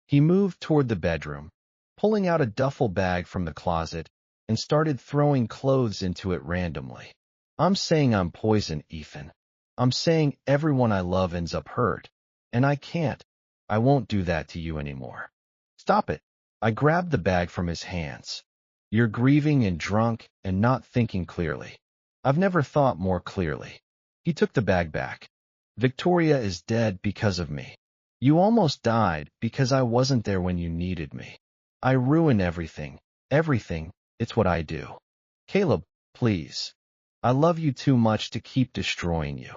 He moved toward the bedroom, pulling out a duffel bag from the closet, and started throwing clothes into it randomly. I'm saying I'm poison, Ethan. I'm saying everyone I love ends up hurt. And I can't. I won't do that to you anymore. Stop it. I grabbed the bag from his hands. You're grieving and drunk and not thinking clearly. I've never thought more clearly. He took the bag back. Victoria is dead because of me. You almost died because I wasn't there when you needed me. I ruin everything. Everything. It's what I do. Caleb, please. I love you too much to keep destroying you.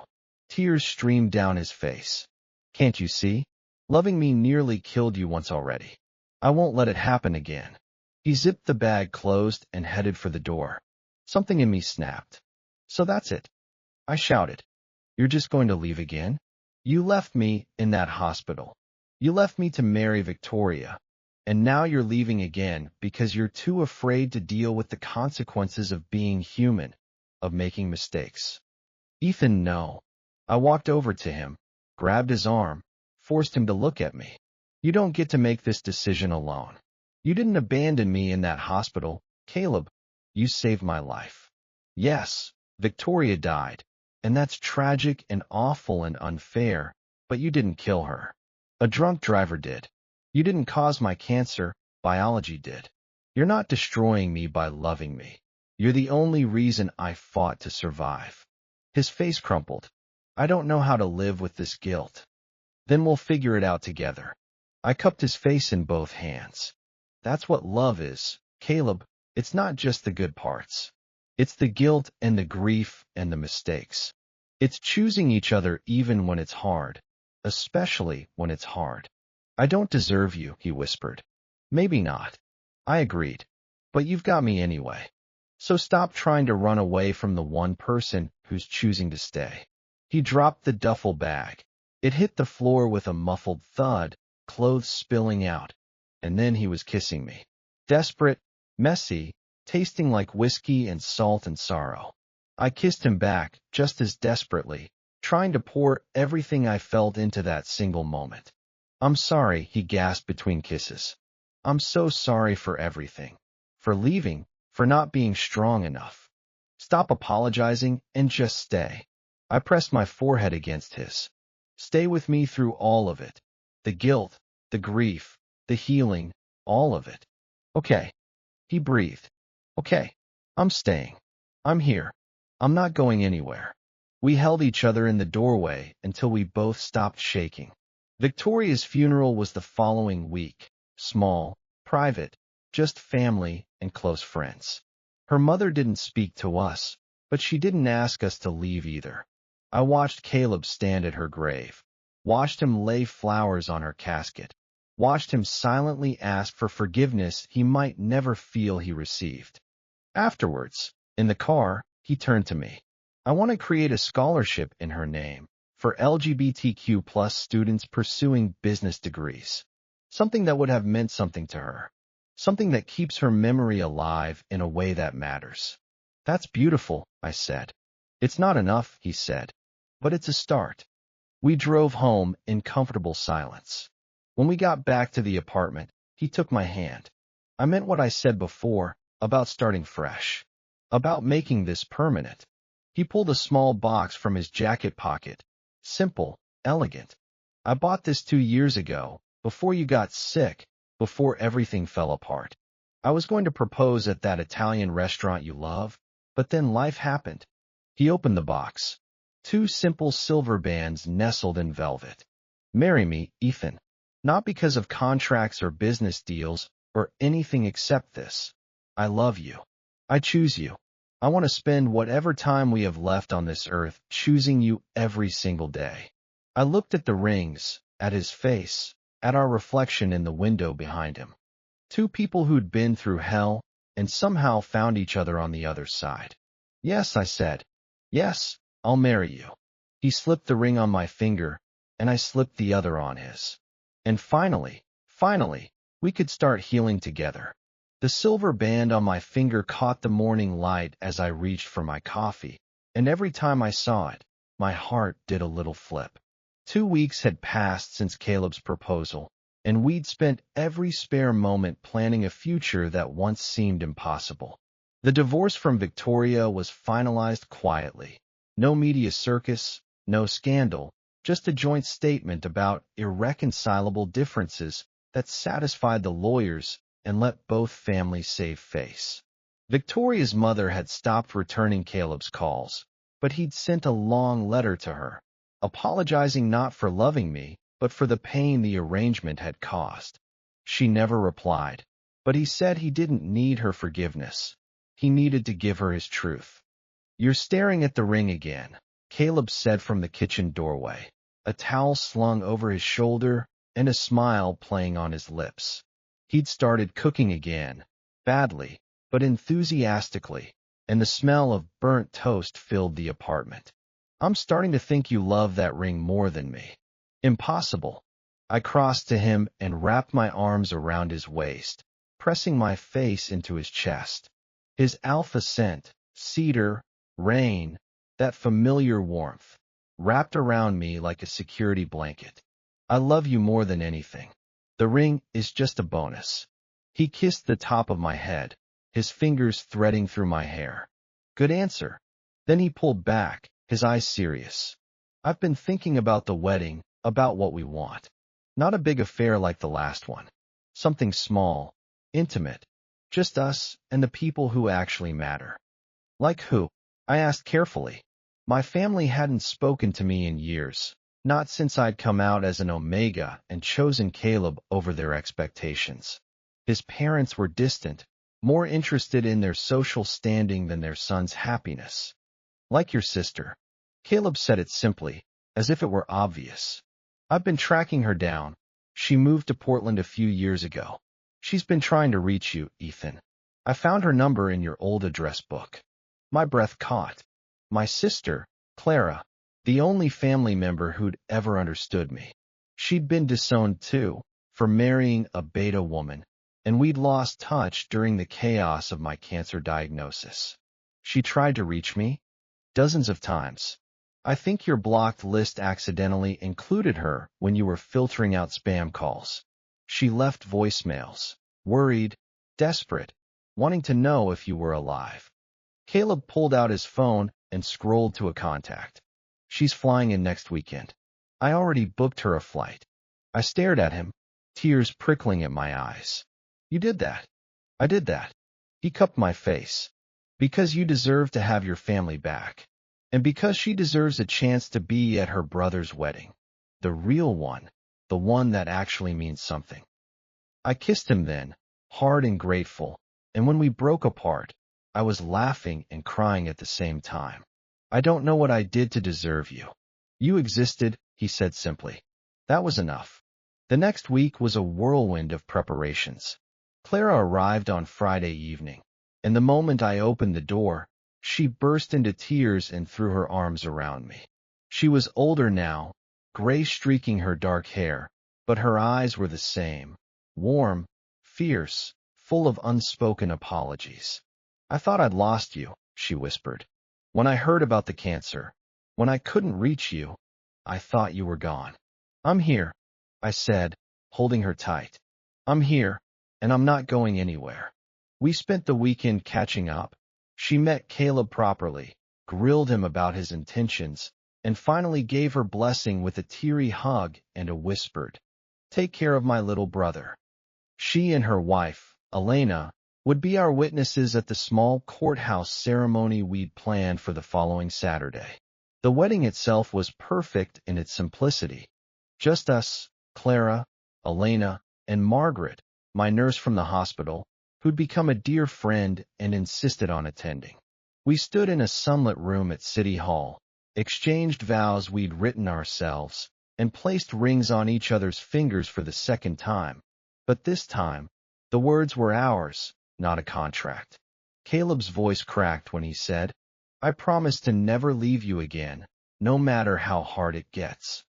Tears streamed down his face. Can't you see? Loving me nearly killed you once already. I won't let it happen again. He zipped the bag closed and headed for the door. Something in me snapped. So that's it. I shouted. You're just going to leave again? You left me in that hospital. You left me to marry Victoria. And now you're leaving again because you're too afraid to deal with the consequences of being human, of making mistakes. Ethan, no. I walked over to him, grabbed his arm, forced him to look at me. You don't get to make this decision alone. You didn't abandon me in that hospital, Caleb. You saved my life. Yes, Victoria died. And that's tragic and awful and unfair, but you didn't kill her. A drunk driver did. You didn't cause my cancer, biology did. You're not destroying me by loving me. You're the only reason I fought to survive. His face crumpled. I don't know how to live with this guilt. Then we'll figure it out together. I cupped his face in both hands. That's what love is, Caleb. It's not just the good parts. It's the guilt and the grief and the mistakes. It's choosing each other even when it's hard, especially when it's hard. I don't deserve you, he whispered. Maybe not. I agreed. But you've got me anyway. So stop trying to run away from the one person who's choosing to stay. He dropped the duffel bag. It hit the floor with a muffled thud, clothes spilling out, and then he was kissing me. Desperate, messy, tasting like whiskey and salt and sorrow. I kissed him back, just as desperately, trying to pour everything I felt into that single moment. I'm sorry, he gasped between kisses. I'm so sorry for everything. For leaving, for not being strong enough. Stop apologizing and just stay. I pressed my forehead against his. Stay with me through all of it. The guilt, the grief, the healing, all of it. Okay. He breathed. Okay. I'm staying. I'm here. I'm not going anywhere. We held each other in the doorway until we both stopped shaking. Victoria's funeral was the following week. Small, private, just family and close friends. Her mother didn't speak to us, but she didn't ask us to leave either. I watched Caleb stand at her grave, watched him lay flowers on her casket, watched him silently ask for forgiveness he might never feel he received. Afterwards, in the car, he turned to me. I want to create a scholarship in her name for LGBTQ+ students pursuing business degrees. Something that would have meant something to her. Something that keeps her memory alive in a way that matters. That's beautiful, I said. It's not enough, he said, but it's a start. We drove home in comfortable silence. When we got back to the apartment, he took my hand. I meant what I said before about starting fresh, about making this permanent. He pulled a small box from his jacket pocket. Simple, elegant. I bought this 2 years ago, before you got sick, before everything fell apart. I was going to propose at that Italian restaurant you love, but then life happened. He opened the box. 2 simple silver bands nestled in velvet. Marry me, Ethan. Not because of contracts or business deals or anything except this. I love you. I choose you. I want to spend whatever time we have left on this earth choosing you every single day. I looked at the rings, at his face, at our reflection in the window behind him. 2 people who'd been through hell and somehow found each other on the other side. Yes, I said. Yes, I'll marry you. He slipped the ring on my finger, and I slipped the other on his. And finally, we could start healing together. The silver band on my finger caught the morning light as I reached for my coffee, and every time I saw it, my heart did a little flip. 2 weeks had passed since Caleb's proposal, and we'd spent every spare moment planning a future that once seemed impossible. The divorce from Victoria was finalized quietly. No media circus, no scandal, just a joint statement about irreconcilable differences that satisfied the lawyers and let both families save face. Victoria's mother had stopped returning Caleb's calls, but he'd sent a long letter to her, apologizing not for loving me, but for the pain the arrangement had caused. She never replied, but he said he didn't need her forgiveness. He needed to give her his truth. You're staring at the ring again, Caleb said from the kitchen doorway, a towel slung over his shoulder and a smile playing on his lips. He'd started cooking again, badly, but enthusiastically, and the smell of burnt toast filled the apartment. I'm starting to think you love that ring more than me. Impossible. I crossed to him and wrapped my arms around his waist, pressing my face into his chest. His alpha scent, cedar, rain, that familiar warmth, wrapped around me like a security blanket. I love you more than anything. The ring is just a bonus. He kissed the top of my head, his fingers threading through my hair. Good answer. Then he pulled back, his eyes serious. I've been thinking about the wedding, about what we want. Not a big affair like the last one. Something small, intimate. Just us and the people who actually matter. Like who? I asked carefully. My family hadn't spoken to me in years, not since I'd come out as an Omega and chosen Caleb over their expectations. His parents were distant, more interested in their social standing than their son's happiness. Like your sister. Caleb said it simply, as if it were obvious. I've been tracking her down. She moved to Portland a few years ago. She's been trying to reach you, Ethan. I found her number in your old address book. My breath caught. My sister, Clara, the only family member who'd ever understood me. She'd been disowned too, for marrying a beta woman, and we'd lost touch during the chaos of my cancer diagnosis. She tried to reach me dozens of times. I think your blocked list accidentally included her when you were filtering out spam calls. She left voicemails, worried, desperate, wanting to know if you were alive. Caleb pulled out his phone and scrolled to a contact. She's flying in next weekend. I already booked her a flight. I stared at him, tears prickling at my eyes. You did that. I did that. He cupped my face. Because you deserve to have your family back. And because she deserves a chance to be at her brother's wedding. The real one. The one that actually means something. I kissed him then, hard and grateful, and when we broke apart, I was laughing and crying at the same time. I don't know what I did to deserve you. You existed, he said simply. That was enough. The next week was a whirlwind of preparations. Clara arrived on Friday evening, and the moment I opened the door, she burst into tears and threw her arms around me. She was older now, gray streaking her dark hair, but her eyes were the same, warm, fierce, full of unspoken apologies. I thought I'd lost you, she whispered. When I heard about the cancer, when I couldn't reach you, I thought you were gone. I'm here, I said, holding her tight. I'm here, and I'm not going anywhere. We spent the weekend catching up. She met Caleb properly, grilled him about his intentions, and finally gave her blessing with a teary hug and a whispered, "Take care of my little brother." She and her wife, Elena, would be our witnesses at the small courthouse ceremony we'd planned for the following Saturday. The wedding itself was perfect in its simplicity. Just us, Clara, Elena, and Margaret, my nurse from the hospital, who'd become a dear friend and insisted on attending. We stood in a sunlit room at City Hall, exchanged vows we'd written ourselves, and placed rings on each other's fingers for the second time. But this time, the words were ours, not a contract. Caleb's voice cracked when he said, "I promise to never leave you again, no matter how hard it gets."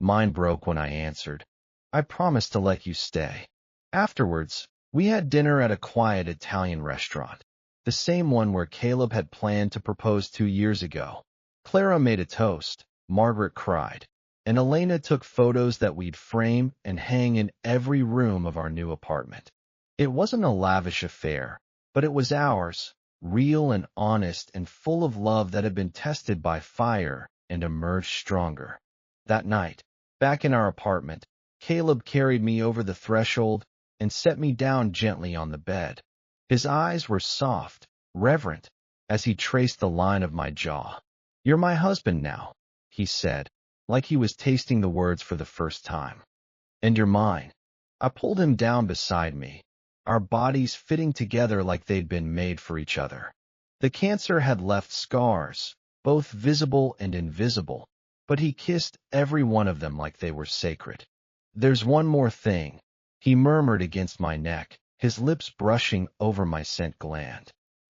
Mine broke when I answered, "I promise to let you stay." Afterwards, we had dinner at a quiet Italian restaurant, the same one where Caleb had planned to propose 2 years ago. Clara made a toast, Margaret cried, and Elena took photos that we'd frame and hang in every room of our new apartment. It wasn't a lavish affair, but it was ours, real and honest and full of love that had been tested by fire and emerged stronger. That night, back in our apartment, Caleb carried me over the threshold and set me down gently on the bed. His eyes were soft, reverent, as he traced the line of my jaw. "You're my husband now," he said, like he was tasting the words for the first time. "And you're mine." I pulled him down beside me, our bodies fitting together like they'd been made for each other. The cancer had left scars, both visible and invisible, but he kissed every one of them like they were sacred. "There's one more thing," he murmured against my neck, his lips brushing over my scent gland.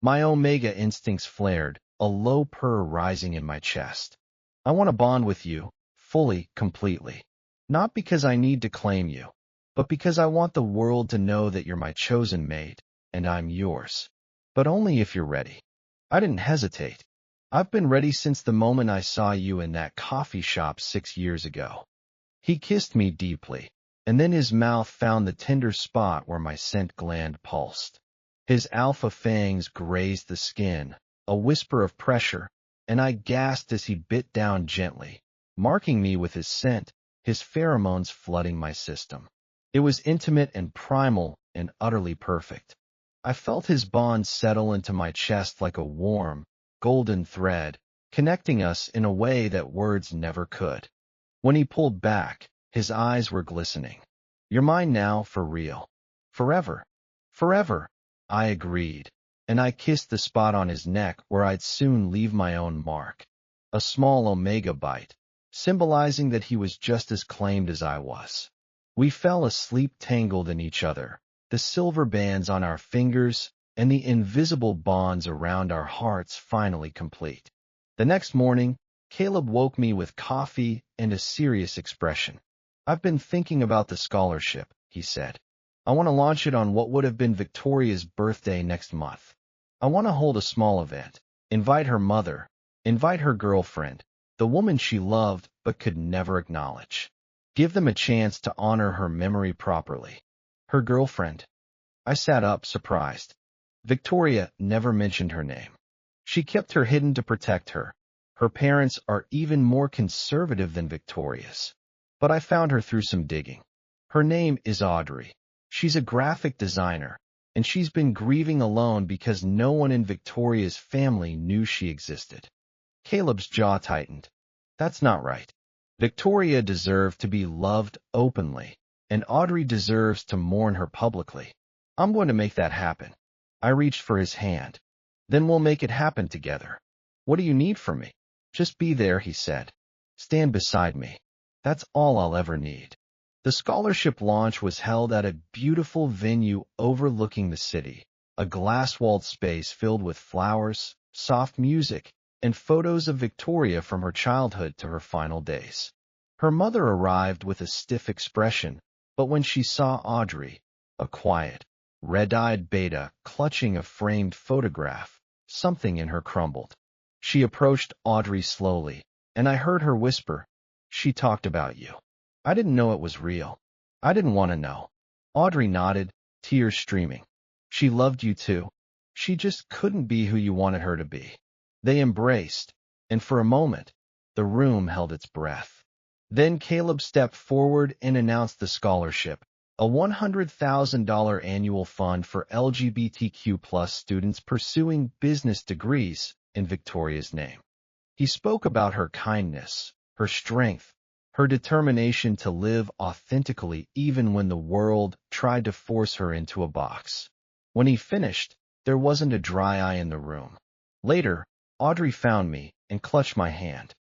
My omega instincts flared, a low purr rising in my chest. "I want to bond with you, fully, completely. Not because I need to claim you, but because I want the world to know that you're my chosen mate, and I'm yours. But only if you're ready." I didn't hesitate. "I've been ready since the moment I saw you in that coffee shop 6 years ago." He kissed me deeply, and then his mouth found the tender spot where my scent gland pulsed. His alpha fangs grazed the skin, a whisper of pressure, and I gasped as he bit down gently, marking me with his scent, his pheromones flooding my system. It was intimate and primal and utterly perfect. I felt his bond settle into my chest like a warm, golden thread, connecting us in a way that words never could. When he pulled back, his eyes were glistening. "You're mine now, for real. Forever." "Forever," I agreed, and I kissed the spot on his neck where I'd soon leave my own mark. A small omega bite, symbolizing that he was just as claimed as I was. We fell asleep tangled in each other, the silver bands on our fingers and the invisible bonds around our hearts finally complete. The next morning, Caleb woke me with coffee and a serious expression. "I've been thinking about the scholarship," he said. "I want to launch it on what would have been Victoria's birthday next month. I want to hold a small event, invite her mother, invite her girlfriend, the woman she loved but could never acknowledge. Give them a chance to honor her memory properly." "Her girlfriend?" I sat up, surprised. Victoria never mentioned her name. She kept her hidden to protect her. Her parents are even more conservative than Victoria's. But I found her through some digging. Her name is Audrey. She's a graphic designer, and she's been grieving alone because no one in Victoria's family knew she existed. Caleb's jaw tightened. "That's not right. Victoria deserved to be loved openly, and Audrey deserves to mourn her publicly. I'm going to make that happen." I reached for his hand. "Then we'll make it happen together." "What do you need from me?" "Just be there," he said. "Stand beside me. That's all I'll ever need." The scholarship launch was held at a beautiful venue overlooking the city, a glass-walled space filled with flowers, soft music, and photos of Victoria from her childhood to her final days. Her mother arrived with a stiff expression, but when she saw Audrey, a quiet, red-eyed beta clutching a framed photograph, something in her crumbled. She approached Audrey slowly, and I heard her whisper, "She talked about you." I didn't know it was real. I didn't want to know. Audrey nodded, tears streaming. "She loved you too. She just couldn't be who you wanted her to be." They embraced, and for a moment, the room held its breath. Then Caleb stepped forward and announced the scholarship, a $100,000 annual fund for LGBTQ+ students pursuing business degrees in Victoria's name. He spoke about her kindness, her strength, her determination to live authentically even when the world tried to force her into a box. When he finished, there wasn't a dry eye in the room. Later, Audrey found me and clutched my hand.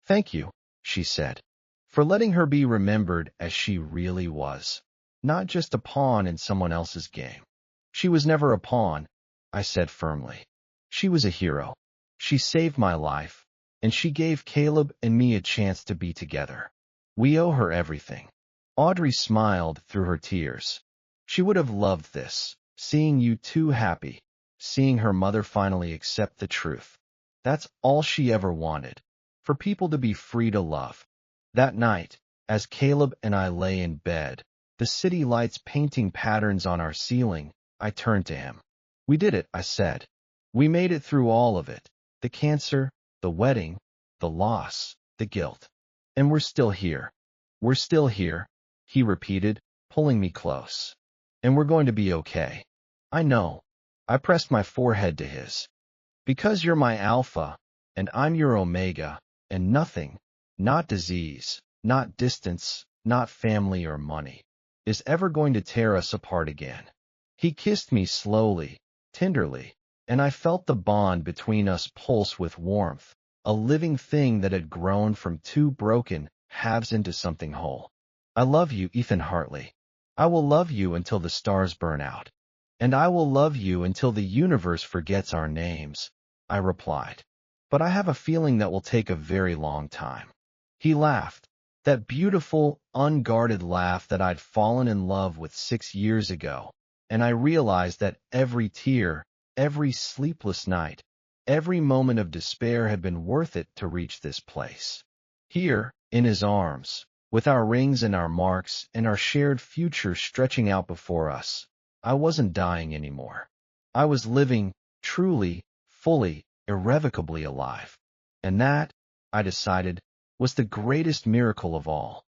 "Thank you," she said, "for letting her be remembered as she really was, not just a pawn in someone else's game." "She was never a pawn," I said firmly. "She was a hero. She saved my life, and she gave Caleb and me a chance to be together. We owe her everything." Audrey smiled through her tears. She would have loved this, seeing you two happy, seeing her mother finally accept the truth. That's all she ever wanted, for people to be free to love. That night, as Caleb and I lay in bed, the city lights painting patterns on our ceiling, I turned to him. "We did it," I said. "We made it through all of it. The cancer, the wedding, the loss, the guilt. And we're still here. We're still here," he repeated, pulling me close. "And we're going to be okay." "I know." I pressed my forehead to his. "Because you're my alpha, and I'm your omega, and nothing, not disease, not distance, not family or money, is ever going to tear us apart again." He kissed me slowly, tenderly, and I felt the bond between us pulse with warmth, a living thing that had grown from two broken halves into something whole. "I love you, Ethan Hartley. I will love you until the stars burn out. And I will love you until the universe forgets our names," I replied. "But I have a feeling that will take a very long time." He laughed, that beautiful, unguarded laugh that I'd fallen in love with 6 years ago, and I realized that every tear, every sleepless night, every moment of despair had been worth it to reach this place. Here, in his arms, with our rings and our marks and our shared future stretching out before us, I wasn't dying anymore. I was living, truly, fully, irrevocably alive. And that, I decided, was the greatest miracle of all.